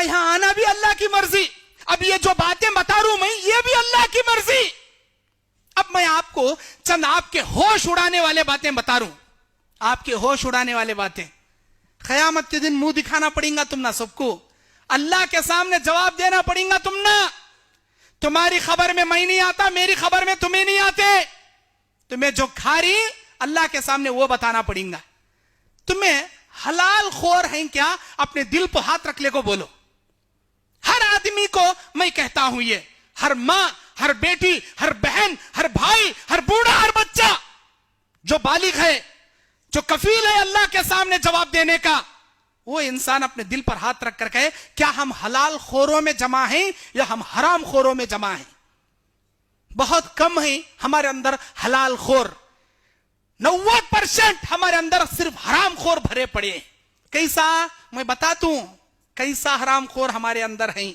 यहां आना भी अल्लाह की मर्जी। अब ये जो बातें बता रहा हूं मैं, ये भी अल्लाह की मर्जी। अब मैं आपको चंद आपके होश उड़ाने वाले बातें बता रहा हूं, आपके होश उड़ाने वाले बातें। क़यामत के दिन मुंह दिखाना पड़ेगा तुम ना सबको, अल्लाह के सामने जवाब देना पड़ेगा तुम ना। तुम्हारी खबर में मैं नहीं आता, मेरी खबर में तुम्हें नहीं आते। तुम्हें जो खारी अल्लाह के सामने वो बताना पड़ेगा। तुम्हें हलाल खोर हैं क्या? अपने दिल पर हाथ रख ले को बोलो। हर आदमी को मैं कहता हूं ये, हर मां, हर बेटी, हर बहन, हर भाई, हर बूढ़ा, हर बच्चा जो बालिग है, जो कफील है अल्लाह के सामने जवाब देने का, वो इंसान अपने दिल पर हाथ रख कर कहे, क्या हम हलाल खोरों में जमा हैं या हम हराम खोरों में जमा हैं? बहुत कम है हमारे अंदर हलाल खोर, 90% हमारे अंदर सिर्फ हराम खोर भरे पड़े। कैसा? मैं बता दूं कैसा हराम खोर हमारे अंदर है।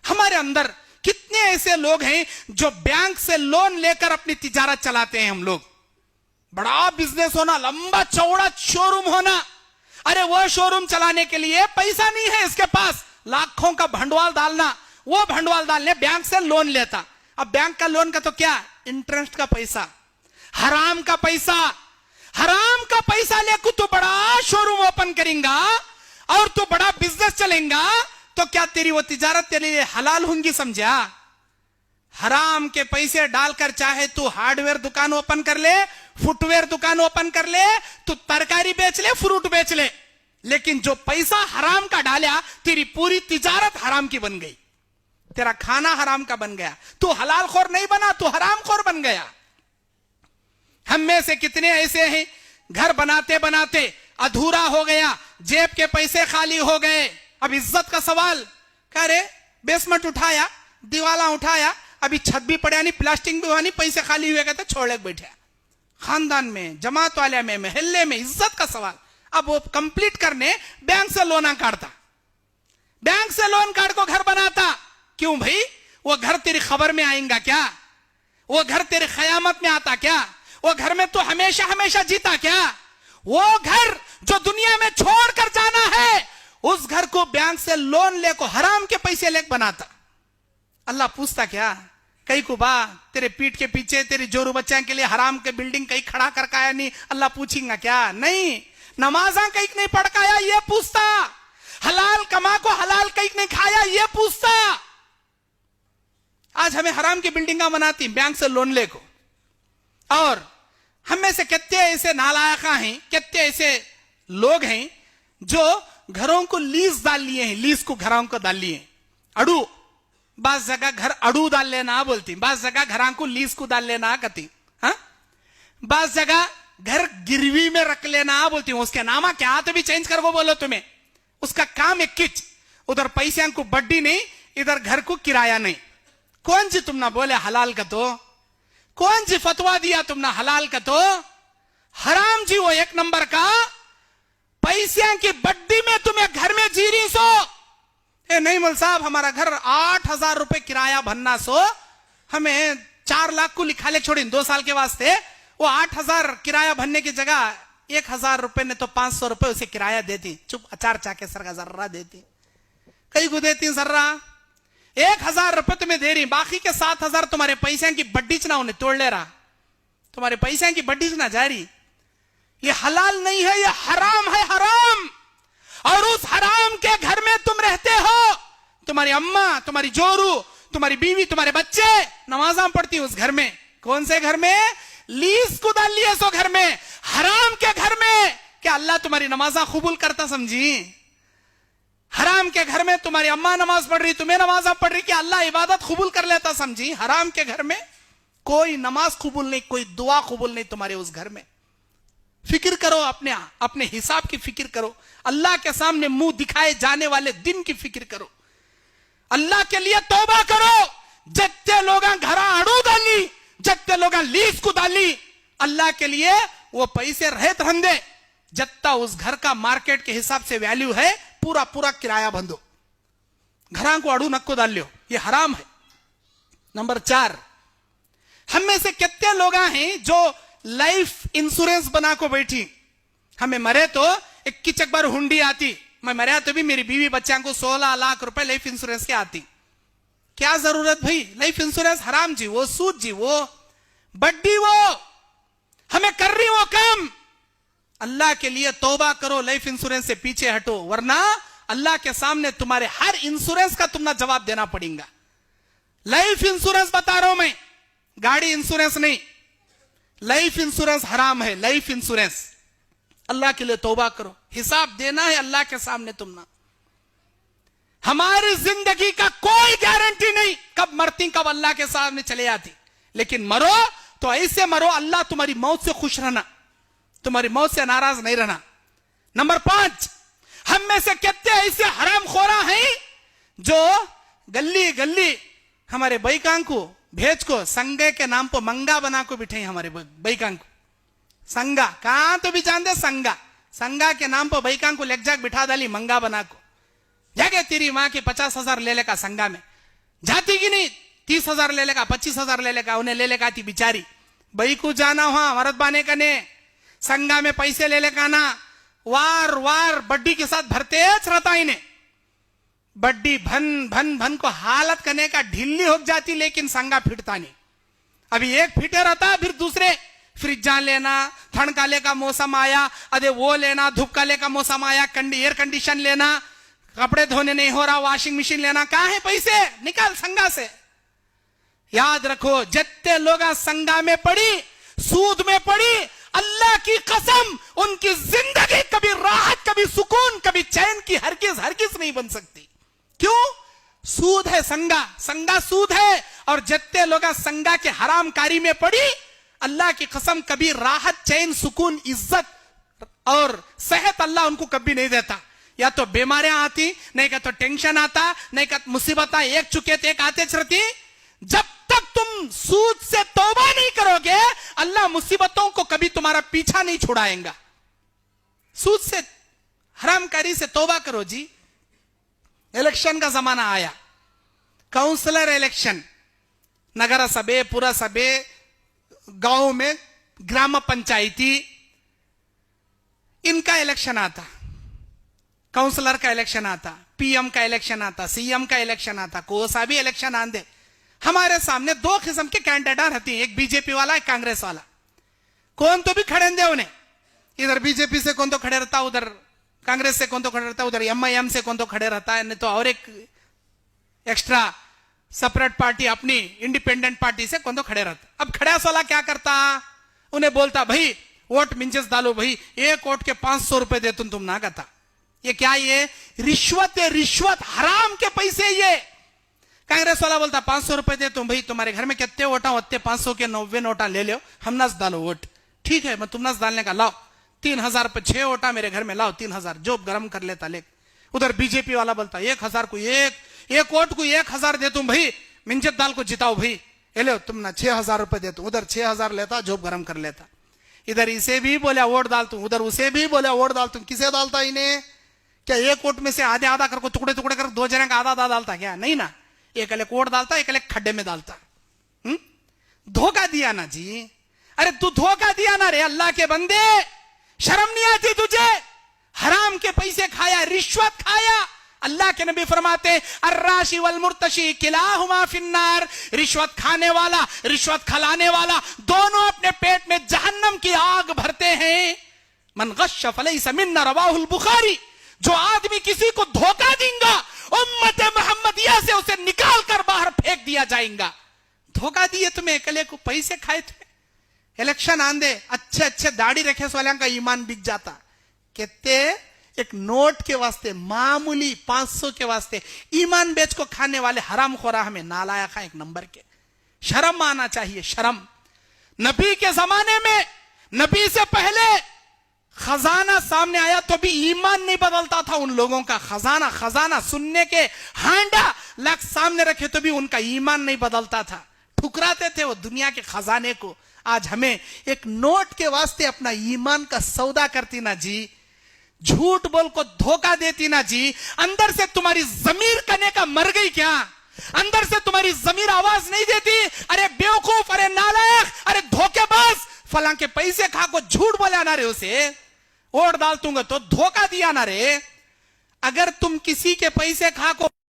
हमारे अंदर कितने ऐसे लोग हैं जो बैंक से लोन लेकर अपनी तिजारत चलाते हैं। हम लोग बड़ा बिजनेस होना, लंबा चौड़ा शोरूम होना, अरे वो शोरूम चलाने के लिए पैसा नहीं है इसके पास, लाखों का भंडवाल डालना, वो भंडवाल डालने बैंक से लोन लेता। अब बैंक का लोन का तो क्या, इंटरेस्ट का पैसा, हराम का पैसा। हराम का पैसा लेकर तू बड़ा शोरूम ओपन करेगा और तू बड़ा बिजनेस चलेगा, तो क्या तेरी वो तिजारत तेरे लिए हलाल होंगी? समझा? हराम के पैसे डालकर चाहे तू हार्डवेयर दुकान ओपन कर ले, फुटवेयर दुकान ओपन कर ले, तू तरकारी बेच ले, फ्रूट बेच ले, लेकिन जो पैसा हराम का डाला, तेरी पूरी तिजारत हराम की बन गई, तेरा खाना हराम का बन गया। तू हलाल खोर नहीं बना, तू हराम खोर बन गया। हम में से कितने ऐसे हैं, घर बनाते बनाते अधूरा हो गया, जेब के पैसे खाली हो गए। अब इज्जत का सवाल, कह रहे बेसमेंट उठाया, दीवाला उठाया, अभी छत भी पड़ा नहीं, प्लास्टिक भी हुआ नहीं, पैसे खाली हुए, कहते छोड़ बैठे। खानदान में, जमात वाले में, महल्ले में इज्जत का सवाल। अब वो कंप्लीट करने बैंक से लोन काटता, बैंक से लोन काट को घर बनाता। क्यों भाई? वो घर तेरी खबर में आएगा क्या? वो घर तेरी क़यामत में आता क्या? वो घर में तो हमेशा हमेशा जीता क्या? वो घर जो दुनिया में छोड़कर जाना है, उस घर को बैंक से लोन लेको, हराम के पैसे लेकर बनाता। अल्लाह पूछता क्या? कई को बा तेरे पीठ के पीछे तेरे जोरू बच्चा के लिए हराम के बिल्डिंग कहीं खड़ा करके आया नहीं, अल्लाह पूछेगा क्या? नहीं। नमाजा कहीं नहीं पढ़काया, ये पूछता। हलाल कमा को हलाल कहीं नहीं खाया, ये पूछता। आज हमें हराम की बिल्डिंगा बनाती बैंक से लोन लेको। और हम में से कितने ऐसे नालायका हैं, कितने ऐसे लोग हैं जो घरों को लीज डाल लिए हैं, लीज को घरों को डाल लिए। अड़ू, बास जगह घर अड़ू डाल लेना बोलती, बास जगह घरों को लीज को डाल लेना कहती, हाँ? बास जगह घर गिरवी में रख लेना बोलती, उसके नामा क्या तो भी चेंज कर वो बोलो तुम्हें। उसका काम है किच, उधर पैसे को बड्डी नहीं, इधर घर को किराया नहीं। कौन सी तुम ना बोले हलाल का? तो कौन सी फतवा दिया तुमने हलाल का? तो हराम जी वो एक नंबर का। पैसे की बड्डी में तुम्हें घर में जी रही सो, ए नहीं मौल साहब हमारा घर 8,000 रुपए किराया भरना सो, हमें 4 लाख को लिखा ले छोड़ी 2 साल के वास्ते। वो 8,000 किराया भरने की जगह 1,000 रुपए ने तो 500 रुपए उसे किराया देती, चुप अचार चाके सर का जर्रा देती, कई को देती जर्रा। 1,000 रुपए तुम्हें दे रही, बाकी के 7,000 तुम्हारे पैसे की बड्डी ना उन्हें तोड़ ले रहा, तुम्हारे पैसे की बड्डी ना जा रही। ये हलाल नहीं है, ये हराम है, हराम। और उस हराम के घर में तुम रहते हो, तुम्हारी अम्मा, तुम्हारी जोरू, तुम्हारी बीवी, तुम्हारे बच्चे नमाज़ां पढ़ती उस घर में। कौन से घर में? लीज को डाल लिए सो घर में, हराम के घर में। क्या अल्लाह तुम्हारी नमाज़ां कबूल करता? समझी? हराम के घर में तुम्हारी अम्मा नमाज पढ़ रही, तुम्हें नमाज़ां पढ़ रही, क्या अल्लाह इबादत कबूल कर लेता? समझी? हराम के घर में कोई नमाज कबूल नहीं, कोई दुआ कबूल नहीं तुम्हारे उस घर में। फिक्र करो, अपने हिसाब की फिक्र करो, अल्लाह के सामने मुंह दिखाए जाने वाले दिन की फिक्र करो, अल्लाह के लिए तौबा करो। जत्ते लोग घर अड़ू डाली, जत्ते लोग लीज को डाली, अल्लाह के लिए वो पैसे रहत रंदे, जत्ता उस घर का मार्केट के हिसाब से वैल्यू है, पूरा पूरा किराया बंदो, घरा को अड़ू नक्को डाल लो, ये हराम है। नंबर 4, हम में से कितने लोग हैं जो लाइफ इंश्योरेंस बना को बैठी, हमें मरे तो 21 बार हुंडी आती, मैं मरा तो भी मेरी बीवी बच्चा को 16 लाख रुपए लाइफ इंश्योरेंस के आती। क्या जरूरत भाई, लाइफ इंश्योरेंस हराम जी, वो सूद जी, वो बड्डी, वो हमें कर रही वो काम। अल्लाह के लिए तौबा करो, लाइफ इंश्योरेंस से पीछे हटो, वरना अल्लाह के सामने तुम्हारे हर इंश्योरेंस का तुमने जवाब देना पड़ेगा। लाइफ इंश्योरेंस बता रहा हूं मैं, गाड़ी इंश्योरेंस नहीं। लाइफ इंश्योरेंस हराम है। लाइफ इंश्योरेंस, अल्लाह के लिए तौबा करो, हिसाब देना है अल्लाह के सामने तुमने। हमारी जिंदगी का कोई गारंटी नहीं कब मरती कब अल्लाह के सामने चले जाती, लेकिन मरो तो ऐसे मरो अल्लाह तुम्हारी मौत से खुश रहना, तुम्हारी मौत से नाराज नहीं रहना। नंबर 5, हम में से कितने ऐसे हरामखोरा हैं जो गली गली हमारे बैकां को भेज को संगे के नाम पर मंगा बना को बिठे हमारे बैकां को। संगा कहां तो भी जानते, संगा, संगा के नाम पर बैकां को लेक जाक बिठा डाली मंगा बना को। जाके तेरी मां के 50,000 ले लेगा संगा में, जाती कि नहीं 30,000 ले लेगा, 25,000 ले लेगा, उन्हें ले लेगा थी बिचारी बई को जाना हुआ मरद बाने का ने संगा में पैसे ले लेगा ना, वार वार बड्डी के साथ भरते रहता इन्हें। बड्डी भन भन भन को हालत करने का ढीली हो जाती, लेकिन संगा फिटता नहीं। अभी एक फिटे रहता, फिर दूसरे फ्रिज जान लेना, ठंड काले का मौसम आया, अरे वो लेना, धूप काले का मौसम आया, एयर कंडीशन लेना, कपड़े धोने नहीं हो रहा, वॉशिंग मशीन लेना, कहां है पैसे, निकाल संगा से। याद रखो, जितने लोग संगा में पड़ी, सूद में पड़ी, अल्लाह की कसम उनकी जिंदगी कभी राहत, कभी सुकून, कभी चैन की हरगिज हरगिज नहीं बन सकती। क्यों? सूद है संगा, संगा सूद है। और जितने लोग संगा के हरामकारी में पड़ी, अल्लाह की कसम कभी राहत, चैन, सुकून, इज्जत और सेहत अल्लाह उनको कभी नहीं देता। या तो बीमारियां आती, नहीं का तो टेंशन आता, नहीं का मुसीबत एक चुके थे एक आते चलती। जब तक तुम सूद से तौबा नहीं करोगे, अल्लाह मुसीबतों को कभी तुम्हारा पीछा नहीं छुड़ाएगा। सूद से, हरामकारी से तौबा करो जी। इलेक्शन का जमाना आया, काउंसलर इलेक्शन, नगर सभे, पुरसभे, गांव में ग्राम पंचायती, इनका इलेक्शन आता, काउंसलर का इलेक्शन आता, पीएम का इलेक्शन आता, सीएम का इलेक्शन आता, कोई सा भी इलेक्शन आंदे, हमारे सामने 2 किस्म के कैंडिडेट रहती हैं, एक बीजेपी वाला, एक कांग्रेस वाला। कौन तो भी खड़े दे उन्हें, इधर बीजेपी से कौन तो खड़े रहता, उधर कांग्रेस से कौन तो खड़े रहता, उधर एमआईएम से कौन तो खड़े रहता है, नहीं तो और एक एक्स्ट्रा सेपरेट पार्टी अपनी इंडिपेंडेंट पार्टी से कौन तो खड़े रहता। अब खड़ास वाला क्या करता, उन्हें बोलता भाई वोट मिंचस डालो भाई, एक वोट के 500 रुपए दे तुम ना कहता। ये क्या, ये रिश्वत है, रिश्वत, हराम के पैसे। ये कांग्रेस वाला बोलता 500 रुपए दे तुम भाई, तुम्हारे घर में कितने वोटा होते, 500 के 90 नोटा ले लो, हम नस डालो वोट। ठीक है, मैं तुम नस डालने का लाओ, 3,000 पे 6 वोटा मेरे घर में लाओ, 3,000 जो गरम कर लेता ले। उधर बीजेपी वाला बोलता 1,000 को एक वोट को 1,000 दे तुम भाई, मिंजत दाल को जिताओ भाई, ये लो तुम ना 6,000 रुपए दे तुम। उधर 6,000 लेता, जोब गरम कर लेता। इधर इसे भी बोला वोट डाल तुम, उधर उसे भी बोला वोट डाल तुम। किसे डालता इन्हें? क्या एक वोट में से आधे आधा कर, टुकड़े टुकड़े कर, 2 जने का आधा आधा डालता क्या? नहीं ना, एक अलग वोट डालता, एक अलग खड्डे में डालता। धोखा दिया ना जी, अरे तू धोखा दिया ना रे अल्लाह के बंदे, शर्म नहीं आती तुझे? हराम के पैसे खाया, रिश्वत खाया। अल्लाह के नबी फरमाते अर्राशी वल मुर्तशी किलाहुमा फिन्नार, रिश्वत खाने वाला, रिश्वत खिलाने वाला, दोनों अपने पेट में जहन्नम की आग भरते हैं। मन गश्श फलैसा मिन्ना, रवाहुल बुखारी। जो आदमी किसी को धोखा देगा, उम्मत मोहम्मदिया से उसे निकाल कर बाहर फेंक दिया जाएगा। धोखा दिए तुम्हें, अकेले को पैसे खाए थे। इलेक्शन आंदे, अच्छे अच्छे दाढ़ी रखे वाले का ईमान बिक जाता। कहते एक नोट के वास्ते, मामूली 500 के वास्ते ईमान बेच को खाने वाले हराम खोरा हमें नालायक एक नंबर के। शर्म आना चाहिए, शर्म। नबी के जमाने में, नबी से पहले खजाना सामने आया तो भी ईमान नहीं बदलता था उन लोगों का। खजाना खजाना सुनने के हांडा लाख सामने रखे तो भी उनका ईमान नहीं बदलता था, ठुकराते थे वो दुनिया के खजाने को। आज हमें एक नोट के वास्ते अपना ईमान का सौदा करती ना जी, झूठ बोल को धोखा देती ना जी। अंदर से तुम्हारी जमीर करने का मर गई क्या? अंदर से तुम्हारी जमीर आवाज नहीं देती? अरे बेवकूफ, अरे नालायक, अरे धोखेबाज, फलां के पैसे खा को झूठ बोला ना रे, उसे वोट डाल दूंगा तो धोखा दिया ना रे। अगर तुम किसी के पैसे खाको